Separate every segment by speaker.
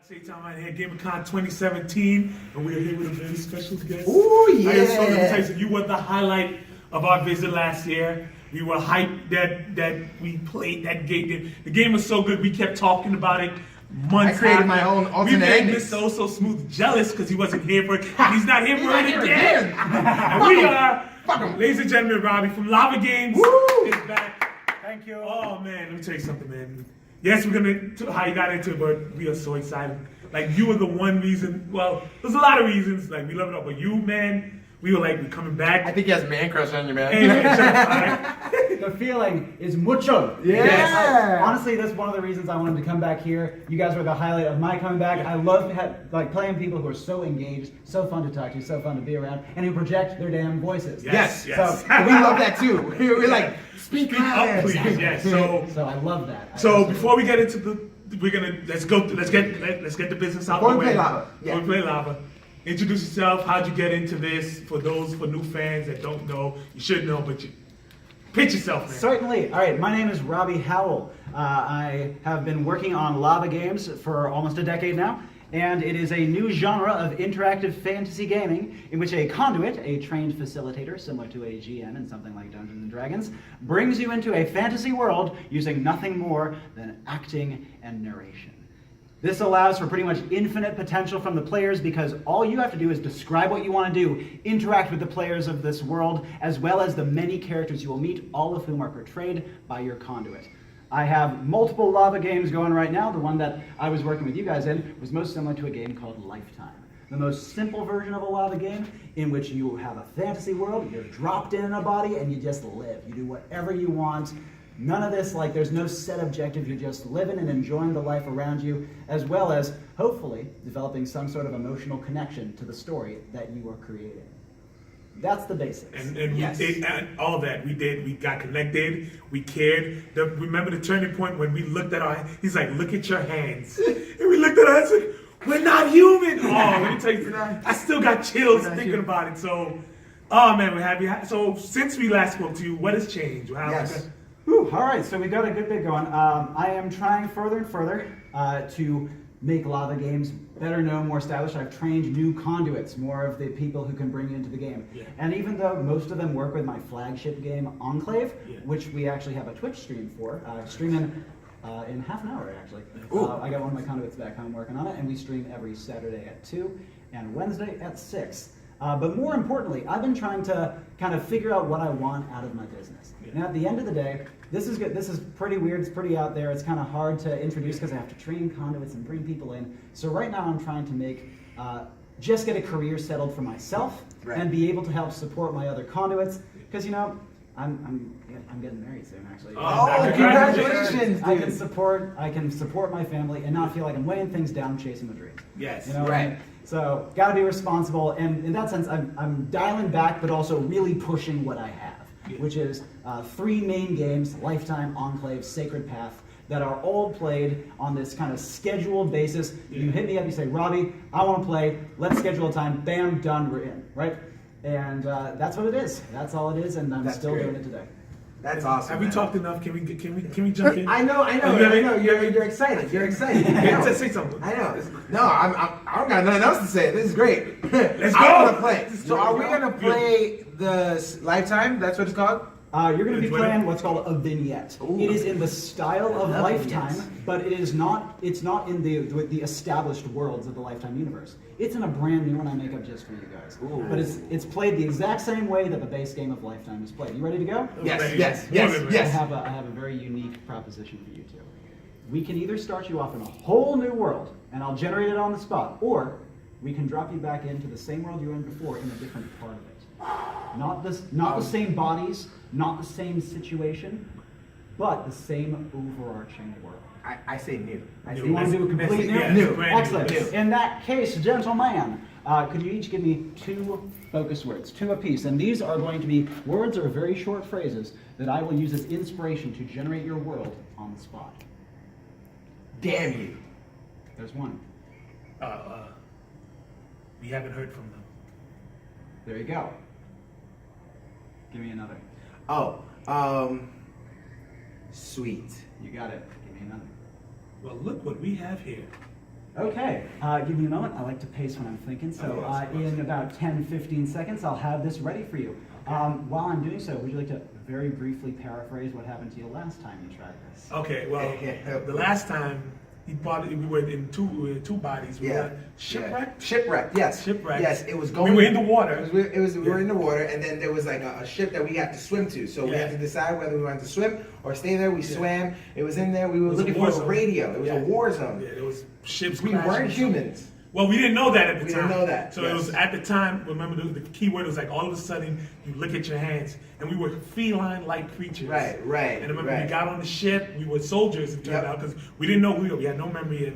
Speaker 1: Same time out here, GamerCon 2017, and we are here with a very special guest.
Speaker 2: Ooh, yeah!
Speaker 1: I just wanted to tell you, you were the highlight of our visit last year. We were hyped that we played that game. The game was so good, we kept talking about it months.
Speaker 2: I created my own alternate
Speaker 1: We made Mr. So Smooth jealous because he wasn't here for it, and he's not here for it again. And we are, ladies and gentlemen, Robby from Lava Games is back.
Speaker 3: Thank you.
Speaker 1: Oh man, let me tell you something, man. Yes, we're gonna how you got into it, but we are so excited. Like you were the one reason. Well, there's a lot of reasons. Like we love it all, but you, man, we were like, we're coming back.
Speaker 2: I think he has a man crush on you, man.
Speaker 3: The feeling is mucho.
Speaker 2: Yeah.
Speaker 3: Honestly, that's one of the reasons I wanted to come back here. You guys were the highlight of my coming back. I love playing people who are so engaged, so fun to talk to, so fun to be around, and who project their damn voices.
Speaker 1: Yes.
Speaker 3: So
Speaker 2: we love that too. We're like, speak
Speaker 1: up, please. Yes.
Speaker 3: So I love that.
Speaker 1: So before we get into we're gonna let's get the business out of the way.
Speaker 2: Before we
Speaker 1: play lava. Introduce yourself. How'd you get into this? For new fans that don't know, you should know, but you pitch yourself, man.
Speaker 3: Certainly. All right, my name is Robby Howell. I have been working on Lava Games for almost a decade now, and it is a new genre of interactive fantasy gaming in which a conduit, a trained facilitator similar to a GM in something like Dungeons and Dragons, brings you into a fantasy world using nothing more than acting and narration. This allows for pretty much infinite potential from the players because all you have to do is describe what you want to do, interact with the players of this world, as well as the many characters you will meet, all of whom are portrayed by your conduit. I have multiple Lava games going right now. The one that I was working with you guys in was most similar to a game called Lifetime. The most simple version of a Lava game in which you have a fantasy world, you're dropped in a body, and you just live. You do whatever you want. None of this, like, there's no set objective. You're just living and enjoying the life around you, as well as, hopefully, developing some sort of emotional connection to the story that you are creating. That's the basics.
Speaker 1: And yes. We did and all that. We did. We got connected. We cared. Remember the turning point when we looked at our, he's like, look at your hands. And we looked at our hands like, we're not human. Oh, let me tell you, I still got chills thinking about it. So, oh man, we're happy. So since we last spoke to you, what has changed?
Speaker 3: Whew, all right, so we got a good bit going. I am trying further and further to make Lava Games better known, more established. I've trained new conduits, more of the people who can bring you into the game. Yeah. And even though most of them work with my flagship game, Enclave, which we actually have a Twitch stream for, streaming in half an hour, actually. I got one of my conduits back home working on it, and we stream every Saturday at 2 and Wednesday at 6. But more importantly, I've been trying to kind of figure out what I want out of my business. And at the end of the day, this is good. This is pretty weird. It's pretty out there. It's kind of hard to introduce because I have to train conduits and bring people in. So right now I'm trying to make, just get a career settled for myself and be able to help support my other conduits. Because, you know, I'm getting married soon, actually.
Speaker 2: Oh, congratulations, dude.
Speaker 3: I can support my family and not feel like I'm weighing things down chasing my dreams.
Speaker 1: Yes.
Speaker 3: You know,
Speaker 2: right.
Speaker 3: So, got to be responsible, and in that sense, I'm dialing back, but also really pushing what I have, which is 3 main games: Lifetime, Enclave, Sacred Path, that are all played on this kind of scheduled basis. You hit me up, you say, Robby, I want to play. Let's schedule a time. Bam, done. We're in, right? And that's what it is. That's all it is, and I'm still doing it today.
Speaker 2: That's awesome.
Speaker 1: Have we talked enough? Can we jump in?
Speaker 2: I know. You're excited. You're excited.
Speaker 1: Say something.
Speaker 2: I know. No, I don't got nothing else to say. This is great.
Speaker 1: Let's go.
Speaker 2: I want to play. So are we gonna play the Lifetime? That's what it's called.
Speaker 3: You're going to be playing what's called a vignette. Ooh. It is in the style of Lifetime, but it is not. It's not in the established worlds of the Lifetime universe. It's in a brand new one I make up just for you guys. Ooh. But it's played the exact same way that the base game of Lifetime is played. You ready to go?
Speaker 2: Yes.
Speaker 3: I have a very unique proposition for you two. We can either start you off in a whole new world, and I'll generate it on the spot, or we can drop you back into the same world you were in before in a different part of it. Not the same bodies, not the same situation, but the same overarching world.
Speaker 2: I say new.
Speaker 3: You want to do a complete new?
Speaker 2: New.
Speaker 3: Excellent. In that case, gentlemen, could you each give me 2 focus words, 2 apiece? And these are going to be words or very short phrases that I will use as inspiration to generate your world on the spot.
Speaker 2: Damn you.
Speaker 3: There's one.
Speaker 1: We haven't heard from them.
Speaker 3: There you go. Give me another.
Speaker 2: Sweet.
Speaker 3: You got it. Give me another.
Speaker 1: Well, look what we have here.
Speaker 3: Okay, give me a moment. I like to pace when I'm thinking. So in about 10, 15 seconds, I'll have this ready for you. While I'm doing so, would you like to very briefly paraphrase what happened to you last time you tried this?
Speaker 1: Okay, well, the last time we were in two bodies. We were shipwrecked.
Speaker 2: Shipwrecked. Yes.
Speaker 1: Shipwrecked.
Speaker 2: Yes. It was going.
Speaker 1: We were in the water.
Speaker 2: We were in the water, and then there was like a ship that we had to swim to. So we had to decide whether we wanted to swim or stay there. We swam. It was in there. We were looking for a radio. It was a war zone.
Speaker 1: Yeah, there was ships.
Speaker 2: We weren't humans.
Speaker 1: Well, we didn't know that at the time.
Speaker 2: We didn't know that.
Speaker 1: So it was at the time. Remember, the key word was like all of a sudden you look at your hands, and we were feline-like creatures.
Speaker 2: Right.
Speaker 1: And remember, we got on the ship. We were soldiers. It turned out because we didn't know we had no memory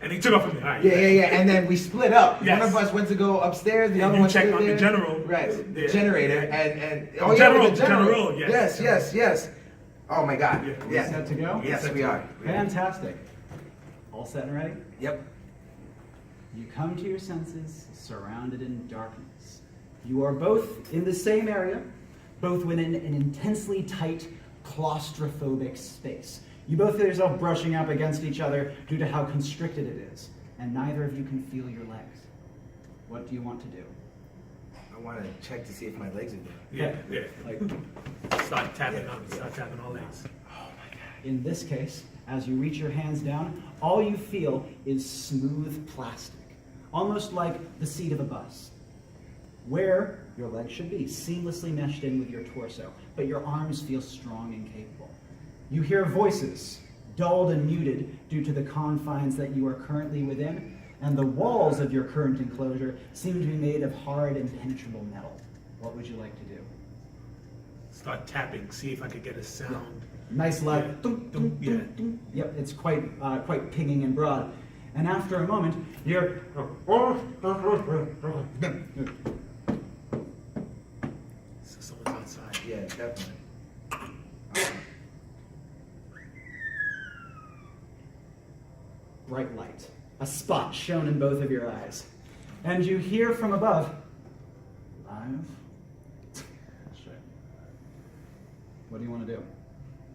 Speaker 1: and he took off from me. All right,
Speaker 2: yeah. And then we split up.
Speaker 1: Yes.
Speaker 2: One of us went to go upstairs. The other one
Speaker 1: checked
Speaker 2: stayed
Speaker 1: on
Speaker 2: there.
Speaker 1: the general.
Speaker 2: Right. The
Speaker 1: Yeah.
Speaker 2: generator. And
Speaker 1: The general.
Speaker 2: Yes. Oh my God.
Speaker 3: Yeah. Set to go?
Speaker 2: Yes, we are.
Speaker 3: Fantastic. All set and ready?
Speaker 2: Yep.
Speaker 3: You come to your senses, surrounded in darkness. You are both in the same area, both within an intensely tight, claustrophobic space. You both feel yourself brushing up against each other due to how constricted it is, and neither of you can feel your legs. What do you want to do?
Speaker 2: I want to check to see if my legs are doing.
Speaker 1: Yeah. Like start tapping on legs.
Speaker 3: In this case, as you reach your hands down, all you feel is smooth plastic, almost like the seat of a bus, where your legs should be, seamlessly meshed in with your torso, but your arms feel strong and capable. You hear voices, dulled and muted due to the confines that you are currently within, and the walls of your current enclosure seem to be made of hard, impenetrable metal. What would you like to do?
Speaker 1: Start tapping, see if I could get a sound.
Speaker 3: Nice loud.
Speaker 1: Yeah.
Speaker 3: Dum, dum,
Speaker 1: Yeah.
Speaker 3: dum, dum. Yep, it's quite pinging and broad. And after a moment, you're
Speaker 1: So someone's outside.
Speaker 2: Yeah, definitely.
Speaker 3: bright light, a spot shown in both of your eyes. And you hear from above, live? Shit. What do you want to do?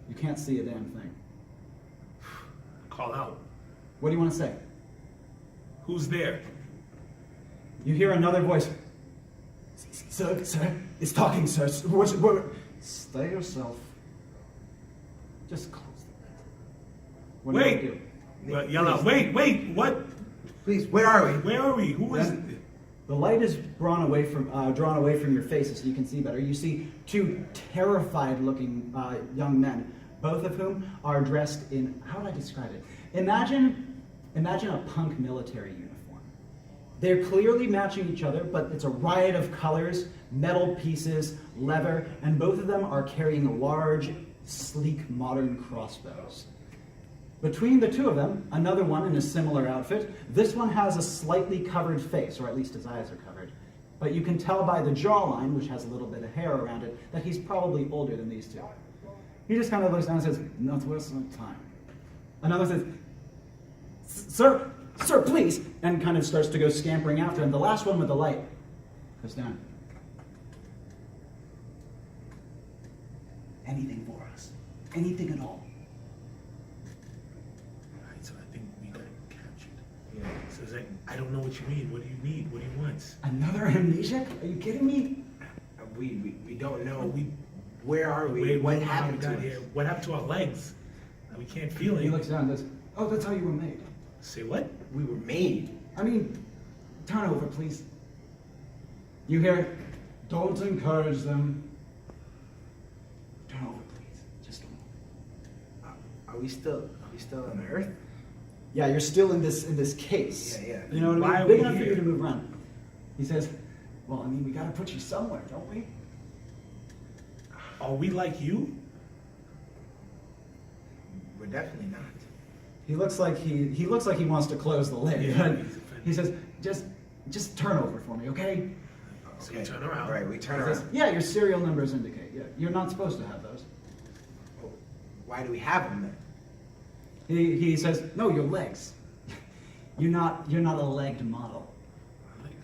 Speaker 3: You can't see a damn thing.
Speaker 1: Call out.
Speaker 3: What do you want to say?
Speaker 1: Who's there?
Speaker 3: You hear another voice. Sir, it's talking, sir. What? Stay yourself. Just close the lid. What do you want to do?
Speaker 1: Well, yell out, wait, what?
Speaker 2: Please, where are we?
Speaker 1: Where are we? Who is it?
Speaker 3: The light is drawn away from your faces so you can see better. You see two terrified-looking young men, both of whom are dressed in, how would I describe it? Imagine a punk military uniform. They're clearly matching each other, but it's a riot of colors, metal pieces, leather, and both of them are carrying large, sleek, modern crossbows. Between the two of them, another one in a similar outfit. This one has a slightly covered face, or at least his eyes are covered. But you can tell by the jawline, which has a little bit of hair around it, that he's probably older than these two. He just kind of looks down and says, "Not wasting time." Another says, Sir, please," and kind of starts to go scampering after him. The last one with the light goes down. "Anything for us. Anything at all."
Speaker 1: So I think we got captured. Yeah. So it's like, I don't know what you mean. What do you need? What do you want?
Speaker 3: Another amnesiac? Are you kidding me?
Speaker 2: We don't know. Where are we? What happened to us?
Speaker 1: Here? What happened to our legs? We can't feel it.
Speaker 3: He looks down and says, "Oh, that's how you were made."
Speaker 1: Say what?
Speaker 2: We were made.
Speaker 3: I mean, turn over, please. You hear, "Don't encourage them." Turn over, please. Just a moment.
Speaker 2: Are we still on Earth?
Speaker 3: Yeah, you're still in this case.
Speaker 2: Yeah.
Speaker 3: You know what
Speaker 1: Why
Speaker 3: I
Speaker 1: are
Speaker 3: mean? Big
Speaker 1: we
Speaker 3: enough for
Speaker 1: here?
Speaker 3: you to move around. He says, "Well, I mean, we gotta put you somewhere, don't we?"
Speaker 1: Are we like you?
Speaker 2: We're definitely not.
Speaker 3: He looks like he wants to close the lid.
Speaker 1: Yeah,
Speaker 3: But
Speaker 1: he's offended.
Speaker 3: he says, just turn over for me, okay?
Speaker 1: So we turn around.
Speaker 2: Right, we turn
Speaker 3: He says,
Speaker 2: around.
Speaker 3: "Yeah, your serial numbers indicate. Yeah, you're not supposed to have those."
Speaker 2: Why do we have them then?
Speaker 3: He says, "No, your legs. You're not a legged model."
Speaker 1: Like,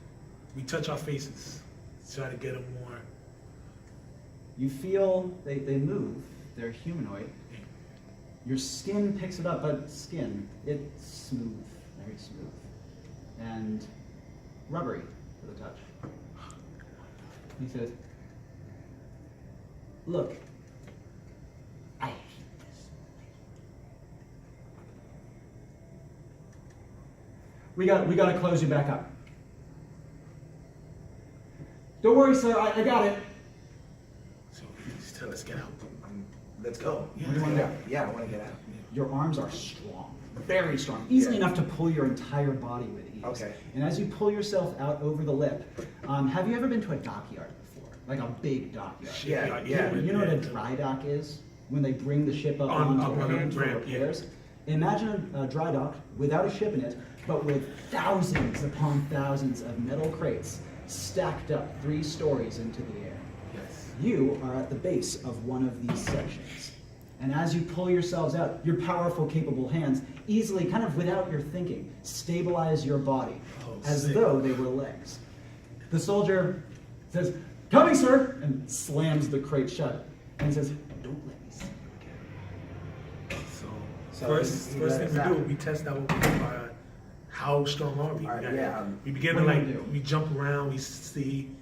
Speaker 1: we touch our faces. Try to get them more.
Speaker 3: You feel they move. They're humanoid. Your skin picks it up, but it's smooth very smooth and rubbery for the touch. He says, "Look, I hate this. We got to close you back up. Don't worry, sir. I got it.
Speaker 1: So just tell us get out.
Speaker 2: Let's go.
Speaker 1: Yeah.
Speaker 3: What do you want to do?
Speaker 2: Yeah, I want to get out.
Speaker 3: Your arms are strong, very strong, easily enough to pull your entire body with ease.
Speaker 2: Okay.
Speaker 3: And as you pull yourself out over the lip, have you ever been to a dockyard before? Like a big dockyard?
Speaker 2: Yeah.
Speaker 3: You know what a dry dock is? When they bring the ship up onto
Speaker 1: on
Speaker 3: land
Speaker 1: the
Speaker 3: for
Speaker 1: ramp,
Speaker 3: repairs? Imagine a dry dock without a ship in it, but with thousands upon thousands of metal crates stacked up 3 stories into the air.
Speaker 1: Yes.
Speaker 3: You are at the base of one of these sections. And as you pull yourselves out, your powerful, capable hands easily, kind of without your thinking, stabilize your body as though they were legs. The soldier says, "Coming, sir," and slams the crate shut and says, "Don't let me see you again."
Speaker 1: So first thing we do, we test out how strong are we. We begin to we jump around, we see.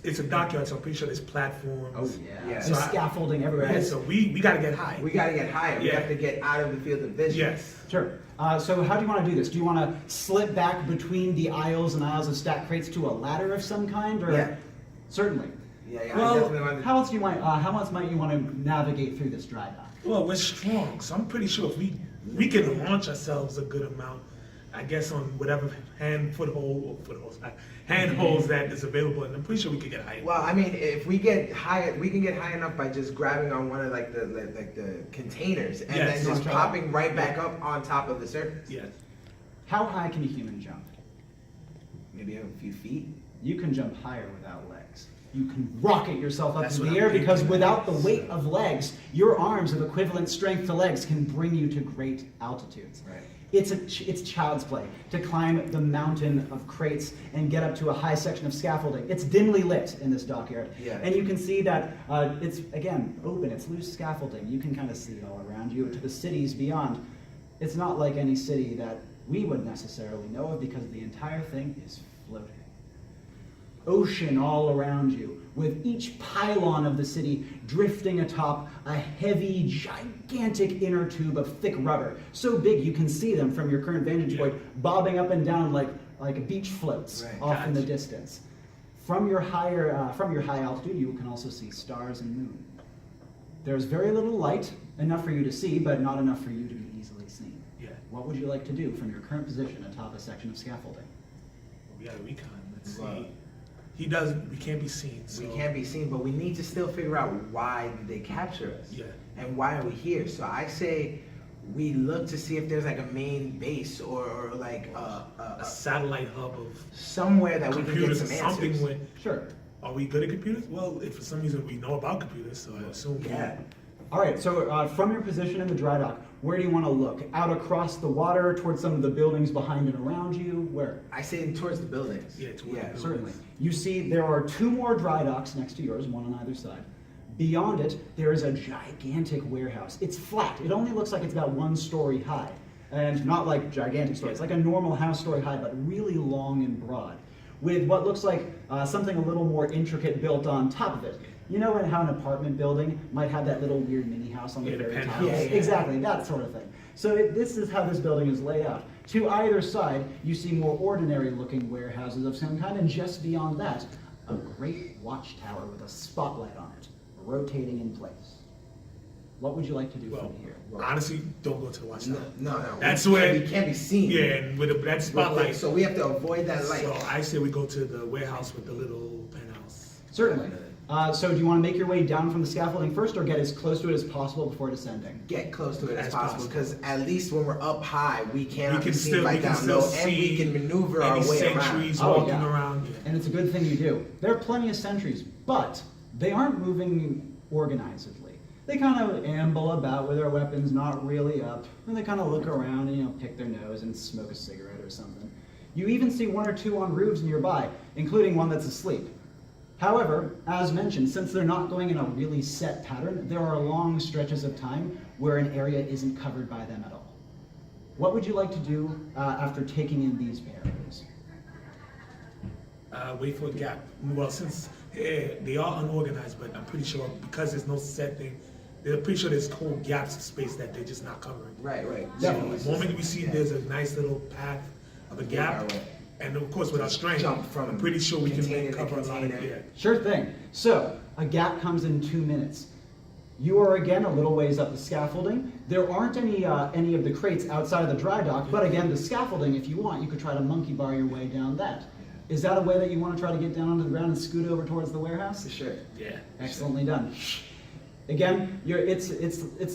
Speaker 1: It's a dockyard, so I'm pretty sure there's platforms.
Speaker 3: Oh yeah.
Speaker 1: So
Speaker 3: There's scaffolding everywhere.
Speaker 1: Yeah, so we got to get high.
Speaker 2: We got to get higher. We have to get out of the field of vision.
Speaker 1: Yes.
Speaker 3: Sure. So how do you want to do this? Do you want to slip back between the aisles and aisles of stacked crates to a ladder of some kind? Or?
Speaker 2: Yeah.
Speaker 3: Certainly.
Speaker 2: Yeah, I
Speaker 3: Well,
Speaker 2: definitely want to.
Speaker 3: how else might you want to navigate through this dry dock?
Speaker 1: Well, we're strong, so I'm pretty sure if we can launch ourselves a good amount, I guess on whatever handholds that is available, and I'm pretty sure we could get higher.
Speaker 2: Well, I mean, if we get high, we can get high enough by just grabbing on one of the containers and
Speaker 1: Yes.
Speaker 2: then just popping right back up on top of the surface.
Speaker 1: Yes.
Speaker 3: How high can a human jump?
Speaker 2: Maybe a few feet.
Speaker 3: You can jump higher without legs. You can rocket yourself up
Speaker 1: That's
Speaker 3: into
Speaker 1: what
Speaker 3: the
Speaker 1: I'm
Speaker 3: air because
Speaker 1: thinking.
Speaker 3: without the weight of legs, your arms of equivalent strength to legs can bring you to great altitudes.
Speaker 2: Right.
Speaker 3: It's child's play to climb the mountain of crates and get up to a high section of scaffolding. It's dimly lit in this dockyard.
Speaker 2: Yeah.
Speaker 3: And you can see that it's, again, open. It's loose scaffolding. You can kind of see it all around you to the cities beyond. It's not like any city that we would necessarily know of because the entire thing is floating. Ocean all around you, with each pylon of the city drifting atop a heavy, gigantic inner tube of thick rubber, so big you can see them from your current vantage point, bobbing up and down like beach floats off in the distance. From your high altitude, you can also see stars and moon. There's very little light, enough for you to see, but not enough for you to be easily seen.
Speaker 1: Yeah.
Speaker 3: What would you like to do from your current position atop a section of scaffolding?
Speaker 1: We got a recon. Let's
Speaker 2: Wow.
Speaker 1: see. He doesn't. We can't be seen. So.
Speaker 2: We can't be seen, but we need to still figure out why did they capture us?
Speaker 1: Yeah.
Speaker 2: And why are we here? So I say we look to see if there's like a main base or like
Speaker 1: A satellite hub of
Speaker 2: somewhere that we can get
Speaker 1: computers
Speaker 2: some
Speaker 1: or something.
Speaker 2: answers.
Speaker 1: With,
Speaker 3: Sure.
Speaker 1: are we good at computers? Well, if for some reason we know about computers, so I assume.
Speaker 2: Yeah.
Speaker 3: All right, so from your position in the dry dock, where do you want to look? Out across the water, towards some of the buildings behind and around you? Where?
Speaker 2: I say towards the buildings.
Speaker 1: Yeah, towards the buildings.
Speaker 3: Certainly. You see there are 2 more dry docks next to yours, one on either side. Beyond it, there is a gigantic warehouse. It's flat. It only looks like it's about 1 story high. And not like gigantic stories, like a normal house story high, but really long and broad. With what looks like something a little more intricate built on top of it. You know how an apartment building might have that little weird mini house on the very top?
Speaker 1: penthouse.
Speaker 2: Yeah.
Speaker 3: Exactly, that sort of thing. So this is how this building is laid out. To either side, you see more ordinary looking warehouses of some kind, and just beyond that, a great watchtower with a spotlight on it, rotating in place. What would you like to do
Speaker 1: Well,
Speaker 3: from here?
Speaker 1: honestly, don't go to the watchtower.
Speaker 2: No.
Speaker 1: That's
Speaker 2: we
Speaker 1: where
Speaker 2: can't be seen.
Speaker 1: Yeah, and with that spotlight.
Speaker 2: So we have to avoid that light.
Speaker 1: So I say we go to the warehouse with the little penthouse.
Speaker 3: Certainly. So do you want to make your way down from the scaffolding first, or get as close to it as possible before descending?
Speaker 2: Get close to it as
Speaker 1: As
Speaker 2: possible,
Speaker 1: possible.
Speaker 2: because at least when we're up high, we cannot
Speaker 1: We can
Speaker 2: be seen
Speaker 1: still,
Speaker 2: by
Speaker 1: we can
Speaker 2: down
Speaker 1: still
Speaker 2: low,
Speaker 1: see
Speaker 2: and we can maneuver our
Speaker 1: any
Speaker 2: way
Speaker 1: sentries
Speaker 3: Oh,
Speaker 1: walking
Speaker 3: yeah.
Speaker 1: around. Yeah.
Speaker 3: And it's a good thing you do. There are plenty of sentries, but they aren't moving organizedly. They kind of amble about with their weapons not really up, and they kind of look around and pick their nose and smoke a cigarette or something. You even see 1 or 2 on roofs nearby, including one that's asleep. However, as mentioned, since they're not going in a really set pattern, there are long stretches of time where an area isn't covered by them at all. What would you like to do after taking in these areas?
Speaker 1: Wait for a gap. Well, since they are unorganized, but I'm pretty sure because there's no set thing, they're pretty sure there's whole gaps of space that they're just not covering.
Speaker 2: Right.
Speaker 1: So the moment we see there's a nice little path of a gap, and of course with our strength,
Speaker 2: Jump from
Speaker 1: I'm pretty sure we can
Speaker 2: container to
Speaker 1: cover a lot of
Speaker 2: container.
Speaker 1: it.
Speaker 3: Sure thing. So, a gap comes in 2 minutes. You are again a little ways up the scaffolding. There aren't any of the crates outside of the dry dock, but again, the scaffolding, if you want, you could try to monkey bar your way down that. Is that a way that you want to try to get down onto the ground and scoot over towards the warehouse?
Speaker 2: For sure.
Speaker 1: Yeah.
Speaker 3: Excellently done. Again, it's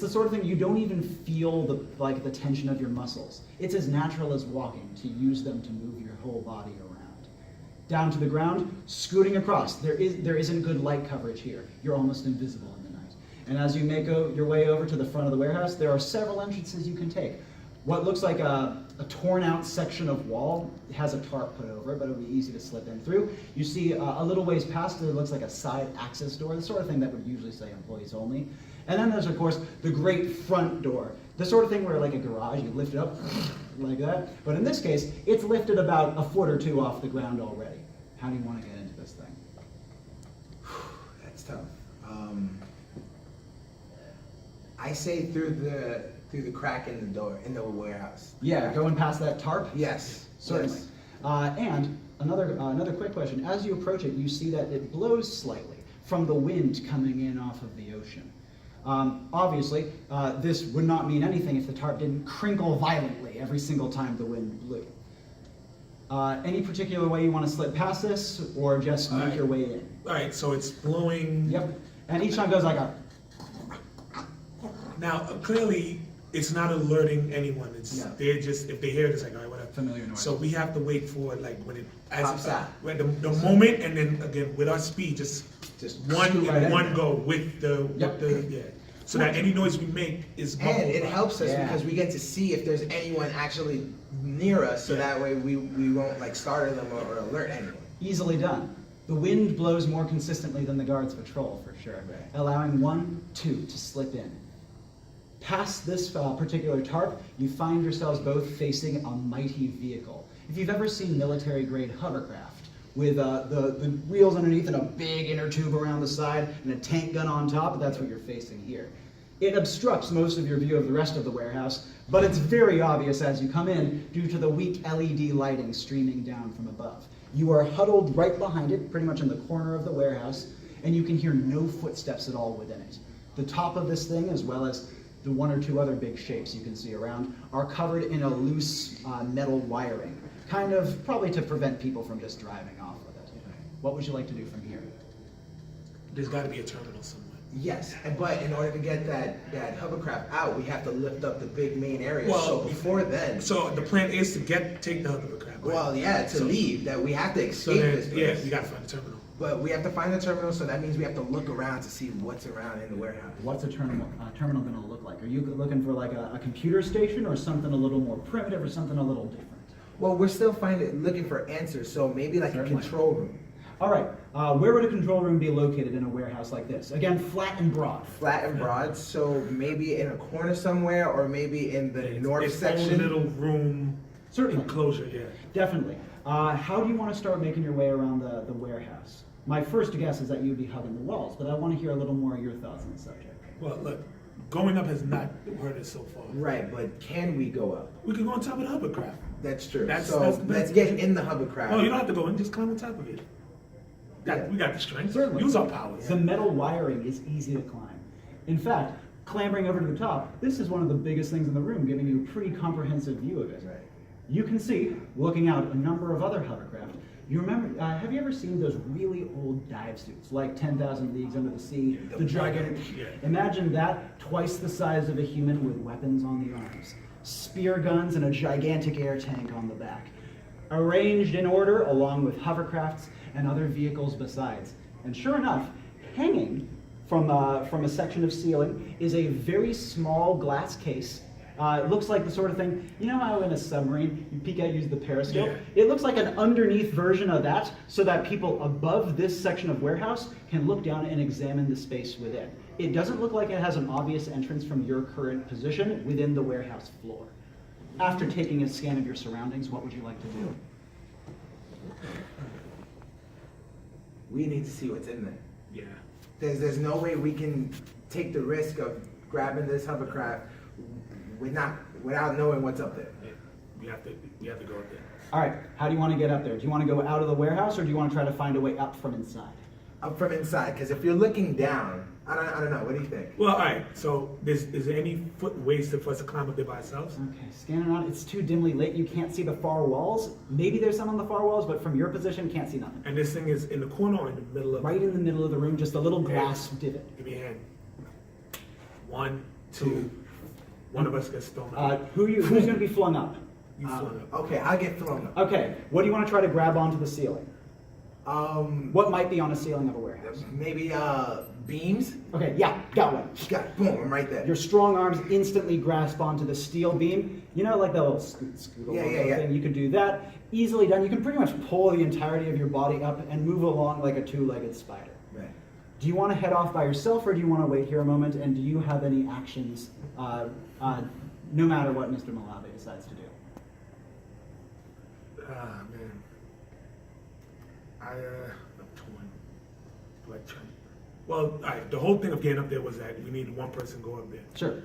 Speaker 3: the sort of thing you don't even feel the tension of your muscles. It's as natural as walking to use them to move your whole body around. Down to the ground, scooting across. There isn't good light coverage here. You're almost invisible in the night. And as you make your way over to the front of the warehouse, there are several entrances you can take. What looks like a torn out section of wall has a tarp put over it, but it'll be easy to slip in through. You see a little ways past it looks like a side access door, the sort of thing that would usually say employees only. And then there's, of course, the great front door. The sort of thing where, like a garage, you lift it up like that. But in this case, it's lifted about a foot or two off the ground already. How do you want to get into this thing?
Speaker 2: That's tough. I say through the crack in the door in the warehouse.
Speaker 3: Yeah, going past that tarp?
Speaker 2: Yes.
Speaker 3: Certainly.
Speaker 2: Yes.
Speaker 3: And another quick question. As you approach it, you see that it blows slightly from the wind coming in off of the ocean. Obviously, this would not mean anything if the tarp didn't crinkle violently every single time the wind blew. Any particular way you want to slip past this, or just make your way in?
Speaker 1: All right, so it's blowing.
Speaker 3: Yep. And each time goes like a...
Speaker 1: Now, clearly, it's not alerting anyone. It's they're just, if they hear it, it's like, all right, whatever.
Speaker 3: Familiar noise.
Speaker 1: So we have to wait for it, like when it
Speaker 2: Pops out.
Speaker 1: when the moment, and then again with our speed, just one
Speaker 2: scoot right in
Speaker 1: one
Speaker 2: there.
Speaker 1: go with the so that any noise we make is
Speaker 2: And
Speaker 1: muffled
Speaker 2: it
Speaker 1: by-
Speaker 2: helps us
Speaker 3: Yeah.
Speaker 2: because we get to see if there's anyone actually near us, so that way we won't like startle them or alert anyone.
Speaker 3: Easily done. The wind blows more consistently than the guards patrol, for sure,
Speaker 2: Right.
Speaker 3: allowing 1, 2 to slip in. Past this particular tarp, you find yourselves both facing a mighty vehicle. If you've ever seen military-grade hovercraft, with the wheels underneath and a big inner tube around the side and a tank gun on top, that's what you're facing here. It obstructs most of your view of the rest of the warehouse, but it's very obvious as you come in due to the weak LED lighting streaming down from above. You are huddled right behind it, pretty much in the corner of the warehouse, and you can hear no footsteps at all within it. The top of this thing, as well as the 1 or 2 other big shapes you can see around, are covered in a loose metal wiring, kind of probably to prevent people from just driving off with it. What would you like to do from here?
Speaker 1: There's got to be a terminal somewhere.
Speaker 2: Yes, but in order to get that hovercraft out, we have to lift up the big main area.
Speaker 1: Well,
Speaker 2: so before then,
Speaker 1: So the plan is to take the hovercraft. right?
Speaker 2: well, yeah, to
Speaker 1: So-
Speaker 2: leave, that we have to
Speaker 1: So
Speaker 2: escape
Speaker 1: then,
Speaker 2: this
Speaker 1: yeah,
Speaker 2: place.
Speaker 1: we got to find the terminal.
Speaker 2: But we have to find the terminal, so that means we have to look around to see what's around in the warehouse.
Speaker 3: What's a terminal going to look like? Are you looking for like a computer station or something a little more primitive or something a little different?
Speaker 2: Well, we're still looking for answers, so maybe like
Speaker 3: Certainly.
Speaker 2: a control room.
Speaker 3: All right, where would a control room be located in a warehouse like this? Again, flat and broad.
Speaker 2: Flat and broad, so maybe in a corner somewhere, or maybe in the north
Speaker 1: Its
Speaker 2: section.
Speaker 1: own little room
Speaker 3: Certainly.
Speaker 1: enclosure, yeah.
Speaker 3: Definitely. How do you want to start making your way around the warehouse? My first guess is that you'd be hugging the walls, but I want to hear a little more of your thoughts on the subject.
Speaker 1: Well, look, going up has not hurt us so far.
Speaker 2: Right, but can we go up?
Speaker 1: We can go on top of the hovercraft.
Speaker 2: That's true.
Speaker 1: That's
Speaker 2: so
Speaker 1: the
Speaker 2: let's
Speaker 1: best.
Speaker 2: get in the hovercraft.
Speaker 1: No, you don't have to go in. Just climb on top of it.
Speaker 2: Yeah.
Speaker 1: We got the strength.
Speaker 3: Certainly.
Speaker 1: Use our powers.
Speaker 3: The metal wiring is easy to climb. In fact, clambering over to the top, this is one of the biggest things in the room, giving you a pretty comprehensive view of it.
Speaker 2: Right.
Speaker 3: You can see, looking out, a number of other hovercraft. You remember, have you ever seen those really old dive suits, like 10,000 Leagues Under the Sea, the gigantic?
Speaker 1: Yeah.
Speaker 3: Imagine that twice the size of a human with weapons on the arms, spear guns, and a gigantic air tank on the back. Arranged in order along with hovercrafts and other vehicles besides. And sure enough, hanging from a section of ceiling is a very small glass case. It looks like the sort of thing, you know how in a submarine you peek out, use the periscope?
Speaker 1: Yeah.
Speaker 3: It looks like an underneath version of that, so that people above this section of warehouse can look down and examine the space within. It doesn't look like it has an obvious entrance from your current position within the warehouse floor. After taking a scan of your surroundings, what would you like to do?
Speaker 2: We need to see what's in there.
Speaker 1: Yeah.
Speaker 2: There's no way we can take the risk of grabbing this hovercraft without knowing what's up there.
Speaker 1: Yeah. We have to go up there.
Speaker 3: All right, how do you want to get up there? Do you want to go out of the warehouse, or do you want to try to find a way up from inside?
Speaker 2: Up from inside, because if you're looking down, I don't know. What do you think?
Speaker 1: Well, all right. So, is there any ways for us to climb up there by ourselves?
Speaker 3: Okay, scan around. It's too dimly lit. You can't see the far walls. Maybe there's some on the far walls, but from your position, can't see nothing.
Speaker 1: And this thing is in the corner or in the middle of?
Speaker 3: Right in the middle of the room, just a little glass divot.
Speaker 1: Give me a hand. 1, 2. One of us gets thrown up.
Speaker 3: Who's going to be flung up?
Speaker 1: You flung up.
Speaker 2: Okay, I'll get thrown up.
Speaker 3: Okay, what do you want to try to grab onto the ceiling? What might be on a ceiling of a warehouse?
Speaker 2: Maybe beams.
Speaker 3: Okay, yeah, got one.
Speaker 2: Boom, I'm right there.
Speaker 3: Your strong arms instantly grasp onto the steel beam. You know, like the little scoot
Speaker 2: Yeah.
Speaker 3: thing. You can do that. Easily done. You can pretty much pull the entirety of your body up and move along like a two-legged spider.
Speaker 2: Right.
Speaker 3: Do you want to head off by yourself, or do you want to wait here a moment? And do you have any actions, no matter what Mr. Malave decides to do?
Speaker 1: Ah, man. I'm torn. Do I try? Well, all right, the whole thing of getting up there was that we needed one person to go up there.
Speaker 3: Sure.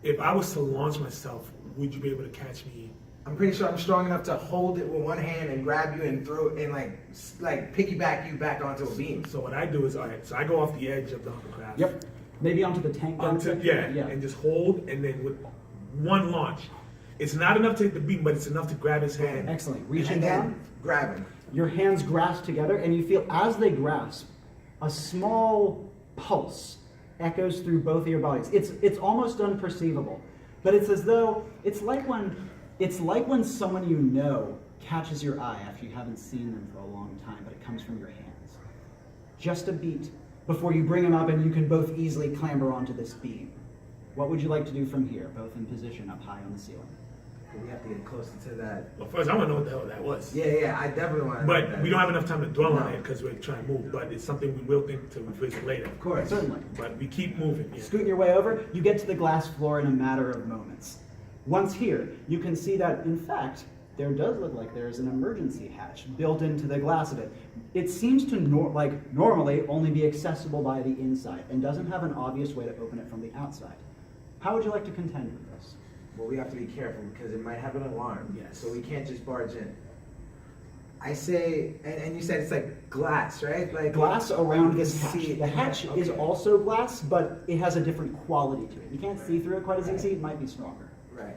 Speaker 1: If I was to launch myself, would you be able to catch me?
Speaker 2: I'm pretty sure I'm strong enough to hold it with one hand and grab you and throw and like piggyback you back onto a beam.
Speaker 1: So what I do is, all right, so I go off the edge of the hovercraft.
Speaker 3: Yep. Maybe onto the tank.
Speaker 1: Yeah, and just hold, and then with one launch. It's not enough to hit the beam, but it's enough to grab his hand.
Speaker 3: Excellent. Reaching
Speaker 2: And
Speaker 3: down.
Speaker 2: then grab him.
Speaker 3: Your hands grasp together, and you feel as they grasp, a small pulse echoes through both of your bodies. It's almost unperceivable, but it's as though it's like when someone you know catches your eye after you haven't seen them for a long time, but it comes from your hands. Just a beat before you bring them up, and you can both easily clamber onto this beam. What would you like to do from here, both in position up high on the ceiling?
Speaker 2: We have to get closer to that.
Speaker 1: Well, first I want to know what the hell that was.
Speaker 2: Yeah, I definitely want to.
Speaker 1: But we don't have enough time to dwell on
Speaker 2: No.
Speaker 1: it because we're trying to move. But it's something we will think to revisit later.
Speaker 2: Of course.
Speaker 3: Certainly.
Speaker 1: But we keep moving. Yeah.
Speaker 3: Scooting your way over, you get to the glass floor in a matter of moments. Once here, you can see that, in fact, there does look like there is an emergency hatch built into the glass of it. It seems to normally only be accessible by the inside and doesn't have an obvious way to open it from the outside. How would you like to contend with this?
Speaker 2: Well, we have to be careful because it might have an alarm.
Speaker 1: Yes.
Speaker 2: So we can't just barge in. I say, and you said it's like glass, right? Like
Speaker 3: Glass around this
Speaker 2: you can
Speaker 3: hatch.
Speaker 2: see it.
Speaker 3: The hatch is
Speaker 2: Okay.
Speaker 3: also glass, but it has a different quality to it. You can't see through it quite as easy. It might be stronger.
Speaker 2: Right.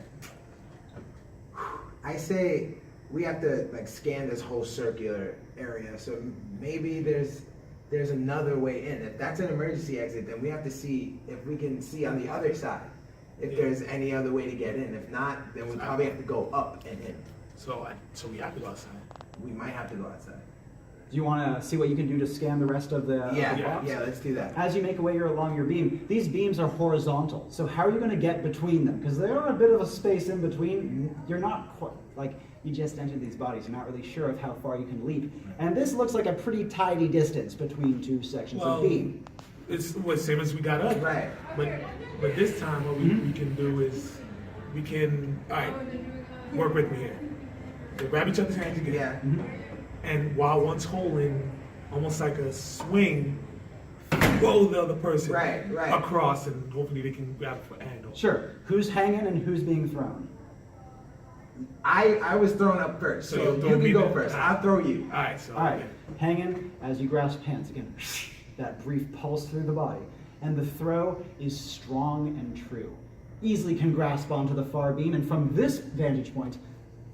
Speaker 2: I say we have to like scan this whole circular area. So maybe there's another way in. If that's an emergency exit, then we have to see if we can see on the other side if there's any other way to get in. If not, then we probably have to go up and in.
Speaker 1: So we have to go outside.
Speaker 2: We might have to go outside.
Speaker 3: Do you want to see what you can do to scan the rest of the box?
Speaker 2: Yeah, let's do that.
Speaker 3: As you make your way along your beam, these beams are horizontal. So how are you going to get between them? Because there are a bit of a space in between. You're not quite, like, you just entered these bodies. You're not really sure of how far you can leap. And this looks like a pretty tidy distance between two sections of beam.
Speaker 1: It's the same as we got up.
Speaker 2: Right.
Speaker 1: But this time what we can do is we can, all right, work with me here. So grab each other's hands again.
Speaker 2: Yeah.
Speaker 1: And while one's holding, almost like a swing, throw the other person
Speaker 2: Right.
Speaker 1: across, and hopefully they can grab it for a handle.
Speaker 3: Sure. Who's hanging and who's being thrown?
Speaker 2: I was thrown up first, so
Speaker 1: you'll
Speaker 2: you
Speaker 1: throw
Speaker 2: can
Speaker 1: me
Speaker 2: go
Speaker 1: then?
Speaker 2: first. I'll throw you.
Speaker 1: All right, so
Speaker 3: All right.
Speaker 1: okay.
Speaker 3: Hanging as you grasp hands. Again, that brief pulse through the body. And the throw is strong and true. Easily can grasp onto the far beam, and from this vantage point,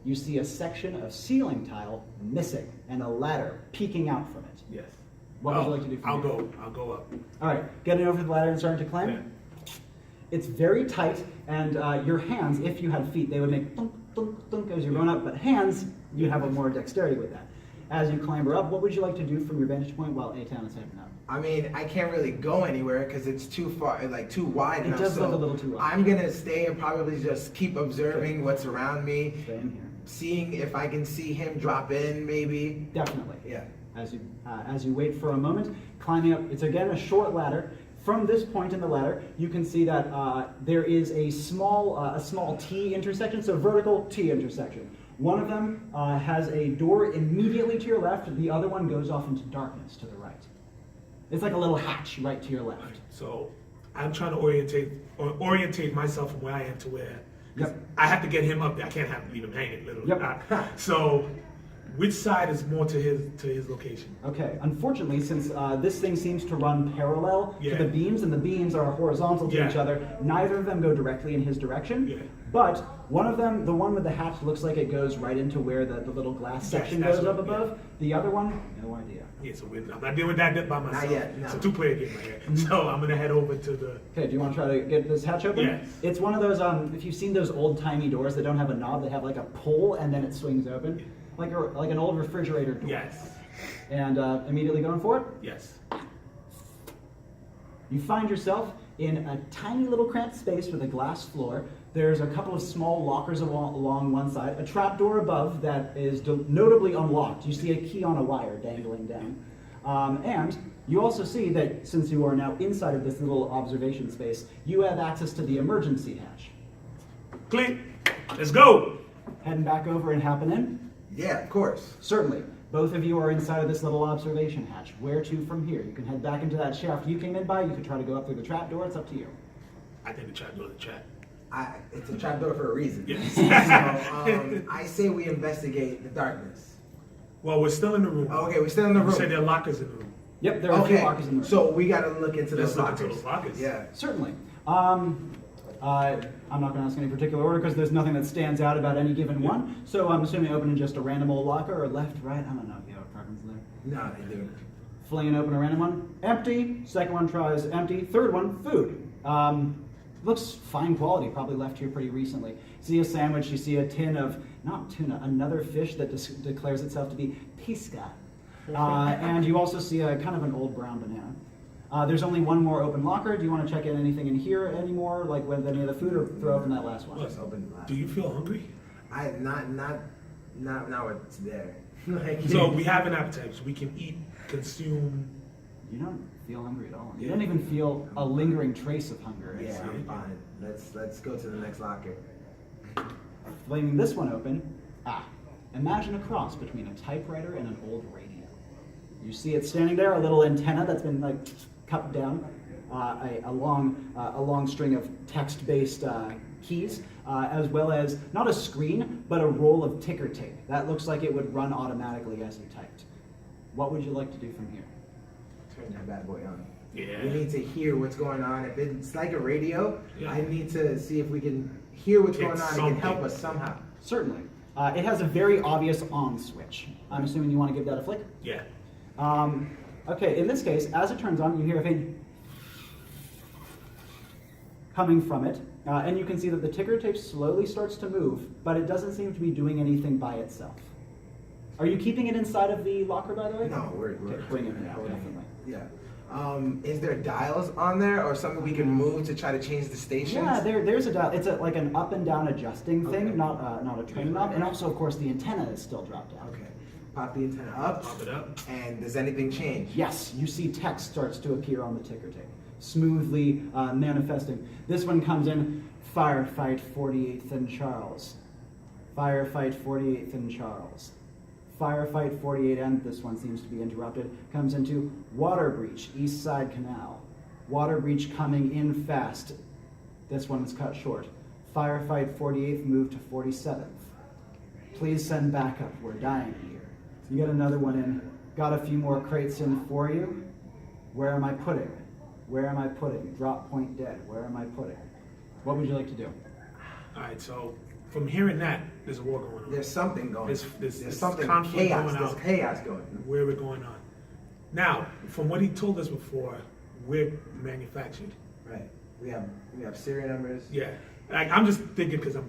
Speaker 3: you see a section of ceiling tile missing and a ladder peeking out from it.
Speaker 1: Yes.
Speaker 3: What would you like to do from
Speaker 1: I'll
Speaker 3: here?
Speaker 1: I'll go up.
Speaker 3: All right, getting over the ladder and starting to climb.
Speaker 1: Yeah.
Speaker 3: It's very tight, and your hands, if you had feet, they would make thunk, thunk, thunk as you're going up, but hands, you have a more dexterity with that. As you clamber up, what would you like to do from your vantage point while A-Town is heading up?
Speaker 2: I mean, I can't really go anywhere because it's too far, like too wide.
Speaker 3: It does
Speaker 2: so
Speaker 3: look a little too wide.
Speaker 2: I'm gonna stay and probably just keep observing what's around me,
Speaker 3: Stay in here.
Speaker 2: seeing if I can see him drop in, maybe.
Speaker 3: Definitely.
Speaker 2: Yeah.
Speaker 3: As you wait for a moment, climbing up, it's again a short ladder. From this point in the ladder, you can see that there is a small T intersection, so vertical T intersection. One of them has a door immediately to your left, the other one goes off into darkness to the right. It's like a little hatch right to your left.
Speaker 1: So I'm trying to orientate myself from where I am to where.
Speaker 3: Yep.
Speaker 1: I have to get him up there. I can't leave him hanging, literally.
Speaker 3: Yep.
Speaker 1: So, which side is more to his location?
Speaker 3: Okay, unfortunately, since this thing seems to run parallel
Speaker 1: Yeah.
Speaker 3: to the beams, and the beams are horizontal to
Speaker 1: Yeah.
Speaker 3: each other, neither of them go directly in his direction.
Speaker 1: Yeah.
Speaker 3: But one of them, the one with the hatch, looks like it goes right into where the little glass section
Speaker 1: that's
Speaker 3: goes up
Speaker 1: what- yeah.
Speaker 3: above. The other one, no idea.
Speaker 1: Yeah, so I'm not dealing with that by myself.
Speaker 2: Not yet, no.
Speaker 1: It's a two-player game right here. So I'm gonna head over to the.
Speaker 3: Okay, do you want to try to get this hatch open?
Speaker 1: Yes.
Speaker 3: It's one of those, if you've seen those old-timey doors that don't have a knob, they have like a pull and then it swings open. Like an old refrigerator door.
Speaker 1: Yes.
Speaker 3: And immediately going for it,
Speaker 1: Yes.
Speaker 3: you find yourself in a tiny little cramped space with a glass floor. There's a couple of small lockers along one side, a trapdoor above that is notably unlocked. You see a key on a wire dangling down. And you also see that since you are now inside of this little observation space, you have access to the emergency hatch.
Speaker 1: Click. Let's go.
Speaker 3: Heading back over and hopping in?
Speaker 2: Yeah, of course.
Speaker 3: Certainly. Both of you are inside of this little observation hatch. Where to from here? You can head back into that shaft you came in by. You could try to go up through the trapdoor. It's up to you.
Speaker 1: I think the trap door, the trap.
Speaker 2: It's a trapdoor for a reason.
Speaker 1: Yes.
Speaker 2: So I say we investigate the darkness.
Speaker 1: Well, we're still in the room.
Speaker 2: Okay, we're still in the
Speaker 1: You
Speaker 2: room.
Speaker 1: said there are lockers in the room.
Speaker 3: Yep, there are a few
Speaker 2: Okay,
Speaker 3: lockers in the room.
Speaker 2: so we got to look into
Speaker 1: Let's
Speaker 2: those
Speaker 1: look
Speaker 2: lockers.
Speaker 1: into those lockers.
Speaker 2: Yeah.
Speaker 3: Certainly. I'm not going to ask any particular order because there's nothing that stands out about any given one. So I'm assuming opening just a random old locker or left, right? I don't know if you have a preference there.
Speaker 2: No, they do.
Speaker 3: Flinging open a random one. Empty. Second one tries empty. Third one, food. Looks fine quality, probably left here pretty recently. See a sandwich, you see a tin of, not tuna, another fish that declares itself to be pisca. And you also see a kind of an old brown banana. There's only one more open locker. Do you want to check in anything in here anymore, like with any of the food, or throw open that last one?
Speaker 2: Let's open the last.
Speaker 1: Do you feel hungry?
Speaker 2: Not what's there. Like,
Speaker 3: Mm-hmm.
Speaker 1: So we have an appetite, so we can eat, consume.
Speaker 3: You don't feel hungry at all. You don't even feel a lingering trace of hunger.
Speaker 2: yeah, I'm fine. Let's go to the next locker.
Speaker 3: Flinging this one open, imagine a cross between a typewriter and an old radio. You see it standing there, a little antenna that's been like cut down, a long string of text-based keys, as well as not a screen, but a roll of ticker tape. That looks like it would run automatically as you typed. What would you like to do from here?
Speaker 2: Turn that bad boy on.
Speaker 1: Yeah.
Speaker 2: We need to hear what's going on. If it's like a radio,
Speaker 1: Yeah.
Speaker 2: I need to see if we can hear what's going
Speaker 1: It's
Speaker 2: on. It can help
Speaker 1: something.
Speaker 2: us somehow.
Speaker 3: Certainly. It has a very obvious on switch. I'm assuming you want to give that a flick?
Speaker 1: Yeah.
Speaker 3: Okay, in this case, as it turns on, you hear a faint coming from it, and you can see that the ticker tape slowly starts to move, but it doesn't seem to be doing anything by itself. Are you keeping it inside of the locker, by the way?
Speaker 2: No, we're
Speaker 3: Okay, bring it out, definitely.
Speaker 2: Yeah. Is there dials on there or something we can move to try to change the stations?
Speaker 3: Yeah, there's a dial. It's like an up and down adjusting thing,
Speaker 2: Okay.
Speaker 3: not a train knob, and also, of course, the antenna is still dropped down.
Speaker 2: Okay. Pop the antenna up.
Speaker 1: Pop it up.
Speaker 2: And does anything change?
Speaker 3: Yes, you see text starts to appear on the ticker tape, smoothly manifesting. This one comes in, firefight 48th and Charles. Firefight 48th and Charles. Firefight 48, and this one seems to be interrupted, comes into water breach, East Side Canal. Water breach coming in fast. This one is cut short. Firefight 48th moved to 47th. Please send backup, we're dying here. You get another one in. Got a few more crates in for you. Where am I putting? Where am I putting? Drop point dead. Where am I putting? What would you like to do?
Speaker 1: All right. So from hearing that, there's a war going on.
Speaker 2: There's something going.
Speaker 1: There's
Speaker 2: something
Speaker 1: conflict
Speaker 2: chaos.
Speaker 1: going
Speaker 2: There's
Speaker 1: on.
Speaker 2: chaos going.
Speaker 1: Where we're going on. Now, from what he told us before, we're manufactured.
Speaker 2: Right. We have serial numbers.
Speaker 1: Yeah. Like, I'm just thinking because we're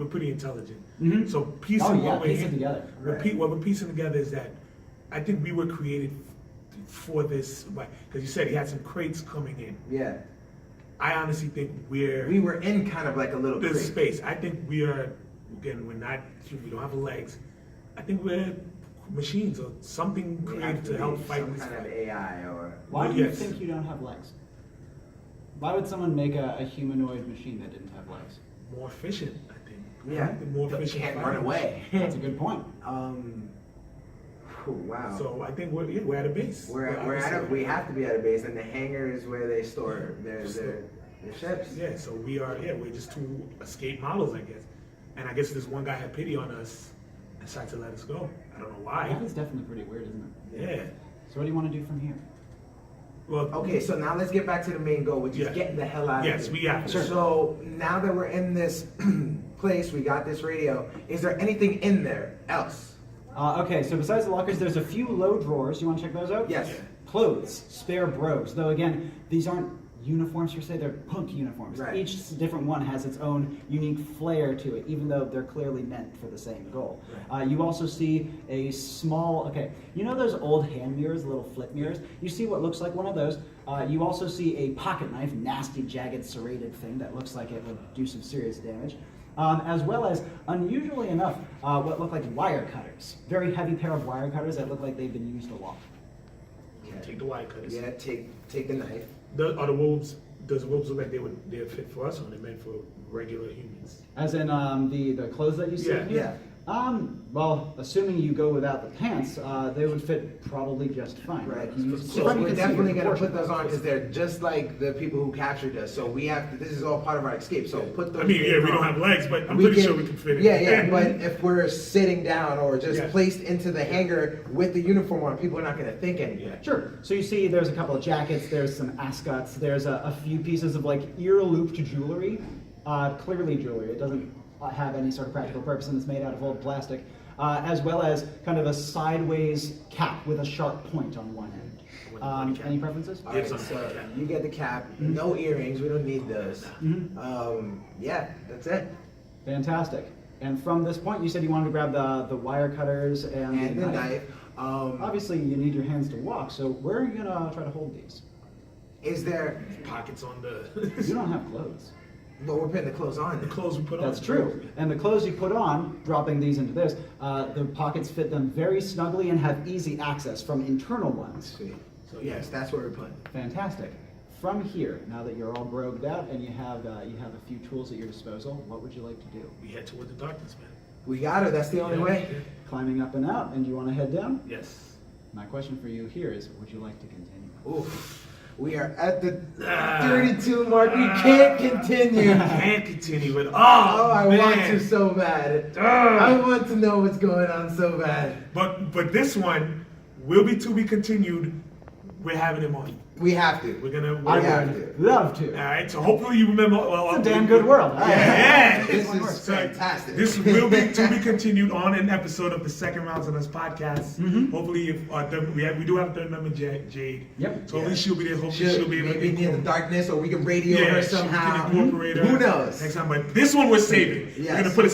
Speaker 1: pretty intelligent.
Speaker 3: Mhm.
Speaker 1: So piecing
Speaker 3: Oh, yeah,
Speaker 1: what we're
Speaker 3: piece it together.
Speaker 2: Right.
Speaker 1: What we're piecing together is that I think we were created for this. Because you said he had some crates coming in.
Speaker 2: Yeah.
Speaker 1: I honestly think we're
Speaker 2: We were in kind of like a little
Speaker 1: this
Speaker 2: crate.
Speaker 1: space. I think we are, again, we don't have legs. I think we're machines or something
Speaker 2: We
Speaker 1: created
Speaker 2: have
Speaker 1: to help
Speaker 2: be
Speaker 1: fight
Speaker 2: some
Speaker 1: this
Speaker 2: kind of
Speaker 1: fight.
Speaker 2: AI or.
Speaker 3: Why do you
Speaker 1: Yes.
Speaker 3: think you don't have legs? Why would someone make a humanoid machine that didn't have legs?
Speaker 1: More efficient, I think.
Speaker 2: Yeah,
Speaker 1: The more
Speaker 2: but
Speaker 1: efficient.
Speaker 2: can't run
Speaker 1: fighters.
Speaker 2: away.
Speaker 3: That's a good point.
Speaker 2: Wow.
Speaker 1: So I think we're at a base.
Speaker 2: we have to be at a base, and the hangar is where they store their ships.
Speaker 1: Yeah, so we're just two escape models, I guess. And I guess this one guy had pity on us and decided to let us go. I don't know why.
Speaker 3: That is definitely pretty weird, isn't it?
Speaker 1: Yeah.
Speaker 3: So what do you want to do from here?
Speaker 1: Well,
Speaker 2: Okay, so now let's get back to the main goal, which is
Speaker 1: Yeah.
Speaker 2: getting the hell out of here.
Speaker 1: yes, we got this.
Speaker 2: So now that we're in this place, we got this radio. Is there anything in there else?
Speaker 3: Okay, so besides the lockers, there's a few low drawers. You want to check those out?
Speaker 2: Yes.
Speaker 1: Yeah.
Speaker 3: Clothes, spare brogues. Though again, these aren't uniforms per se, they're punk uniforms.
Speaker 2: Right.
Speaker 3: Each different one has its own unique flair to it, even though they're clearly meant for the same goal.
Speaker 1: Right.
Speaker 3: You also see a small, you know those old hand mirrors, the little flip mirrors? You see what looks like one of those. You also see a pocket knife, nasty, jagged, serrated thing that looks like it would do some serious damage. As well as, unusually enough, what look like wire cutters. Very heavy pair of wire cutters that look like they've been used a lot.
Speaker 1: Take the wire cutters.
Speaker 2: Yeah, take the knife.
Speaker 1: Does the wolves look like they're fit for us, or they're meant for regular humans?
Speaker 3: As in the clothes that you see
Speaker 1: Yeah.
Speaker 3: here?
Speaker 2: Yeah.
Speaker 3: Well, assuming you go without the pants, they would fit probably just fine.
Speaker 2: Right.
Speaker 3: You
Speaker 2: So
Speaker 3: can
Speaker 2: we're
Speaker 3: see
Speaker 2: definitely
Speaker 3: the
Speaker 2: gonna
Speaker 3: proportion.
Speaker 2: put those on because they're just like the people who captured us. So we have to. This is all part of our escape. So put those.
Speaker 1: I mean, yeah,
Speaker 2: things
Speaker 1: we don't
Speaker 2: on.
Speaker 1: have legs, but I'm pretty sure we can fit it.
Speaker 2: Yeah. But if we're sitting down or just
Speaker 1: Yeah.
Speaker 2: placed into the hangar with the uniform on, people are not gonna think anything.
Speaker 1: Yeah.
Speaker 3: Sure. So you see there's a couple of jackets, there's some ascots, there's a few pieces of like ear-looped jewelry. Clearly jewelry. It doesn't have any sort of practical purpose and it's made out of old plastic. As well as kind of a sideways cap with a sharp point on one end. Any preferences?
Speaker 2: All right,
Speaker 1: Yes, I'm
Speaker 2: so
Speaker 1: fine.
Speaker 2: you get the cap.
Speaker 3: Mm-hmm.
Speaker 2: No earrings. We don't need those. Yeah, that's it.
Speaker 3: Fantastic. And from this point, you said you wanted to grab the wire cutters and,
Speaker 2: And the knife.
Speaker 3: Obviously, you need your hands to walk, so where are you going to try to hold these?
Speaker 2: Is there?
Speaker 1: Pockets on the
Speaker 3: You don't have clothes.
Speaker 2: But we're putting the clothes on.
Speaker 1: the clothes we put on.
Speaker 3: That's true. And the clothes you put on, dropping these into this, the pockets fit them very snugly and have easy access from internal ones.
Speaker 2: Sweet. So yes, that's where we're putting.
Speaker 3: Fantastic. From here, now that you're all brogued out and you have a few tools at your disposal, what would you like to do?
Speaker 1: We head toward the darkness, man.
Speaker 2: We got her. That's the only way.
Speaker 3: Climbing up and out, and you want to head down?
Speaker 1: Yes.
Speaker 3: My question for you here is, would you like to continue?
Speaker 2: Oof. We are at the 32 mark. We can't continue.
Speaker 1: Can't continue with.
Speaker 2: Oh, I
Speaker 1: man.
Speaker 2: want to so bad. I want to know what's going on so bad.
Speaker 1: But this one will be to be continued. We're having him on.
Speaker 2: We have to.
Speaker 1: We're gonna.
Speaker 3: I
Speaker 2: have
Speaker 3: would
Speaker 2: to.
Speaker 3: love to.
Speaker 1: All right. So hopefully you remember. Well,
Speaker 3: It's a damn good world.
Speaker 1: Yeah.
Speaker 2: This
Speaker 3: One
Speaker 2: is
Speaker 3: word.
Speaker 2: fantastic.
Speaker 1: This will be to be continued on an episode of the Second Rounds on Us podcast. Hopefully, if we do have third member Jade.
Speaker 3: Yep.
Speaker 1: So hopefully she'll be there. Hopefully she'll be able to
Speaker 2: maybe near the darkness, or we can radio her
Speaker 1: she
Speaker 2: somehow.
Speaker 1: can incorporate her
Speaker 2: Who knows?
Speaker 1: next time. But this one we're saving.
Speaker 2: Yes.
Speaker 1: We're gonna put a